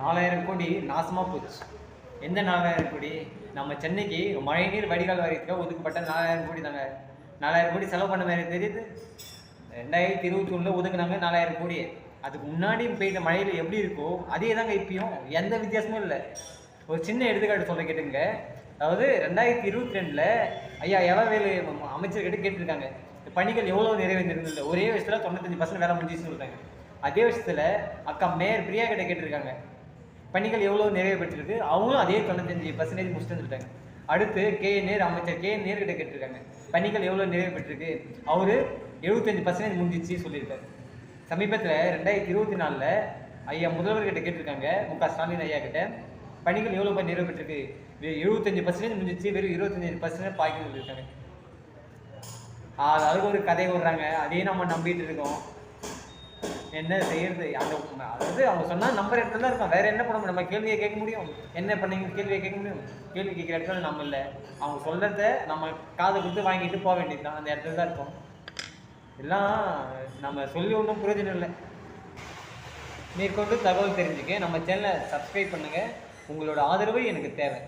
4000 கோடி நாசமாக போச்சு. எந்த 4000 கோடி? நம்ம சென்னைக்கு மழைநீர் வடிகால் வாரியத்துக்காக ஒதுக்கப்பட்ட 4000 கோடி தாங்க. 4000 கோடி செலவு பண்ண மாதிரி தெரியுது. 2021 ஒதுக்குனாங்க 4000 கோடி. அதுக்கு முன்னாடி பெய்த மழையில் எப்படி இருக்கோ அதே தாங்க இப்பயும், எந்த வித்தியாசமும் இல்லை. ஒரு சின்ன எடுத்துக்காட்டு சொல்ல கேட்டுங்க. அதாவது 2022 ஐயா எவவேலு அமைச்சர்கிட்ட கேட்டிருக்காங்க, பணிகள் எவ்வளோ நிறைவேற்றிருந்தது. ஒரே வருஷத்தில் 95% வேலை முடிஞ்சிச்சுன்னு சொல்லிட்டாங்க. அதே வருஷத்தில் அக்கா மேயர் பிரியா கிட்ட கேட்டிருக்காங்க, பணிகள் எவ்வளோ நிறைவேற்றிருக்கு. அவங்களும் அதே 95% முடிச்சுட்டு வந்துட்டாங்க. அடுத்து அமைச்சர் நேரு கிட்ட கேட்டிருக்காங்க, பணிகள் எவ்வளோ நிறைவேற்றிருக்கு. அவரு 75% முடிஞ்சிச்சு சொல்லியிருக்காரு. சமீபத்தில் 2024 ஐயா முதல்வர்கிட்ட கேட்டிருக்காங்க, முக ஸ்டாலின் ஐயா கிட்ட, பணிகள் எவ்வளோ நிறைவேற்றிருக்கு. 75% முடிஞ்சிச்சு, வெறும் 25% பாக்கி சொல்லியிருக்காங்க. அதுக்கு ஒரு கதை விடுறாங்க, அதையும் நம்ம நம்பிட்டு இருக்கோம். என்ன செய்யறது? அதாவது அவங்க சொன்னால் நம்பர் இடத்துல தான் இருக்கோம். வேற என்ன பண்ண முடியும்? நம்ம கேள்வியை கேட்க முடியும்? என்ன பண்ணீங்க கேள்வியை கேட்க முடியும்? கேள்வி கேட்குற இடத்துல நம்ம இல்லை. அவங்க சொல்றத நம்ம காதை கொடுத்து வாங்கிட்டு போக வேண்டியது தான். அந்த இடத்துல தான் இருக்கும். எல்லாம் நம்ம சொல்லி ஒன்றும் பிரயோஜனம் இல்லை. மேற்கொண்டு தகவல் தெரிஞ்சுக்க நம்ம சேனலை சப்ஸ்கிரைப் பண்ணுங்கள். உங்களோட ஆதரவு எனக்கு தேவை.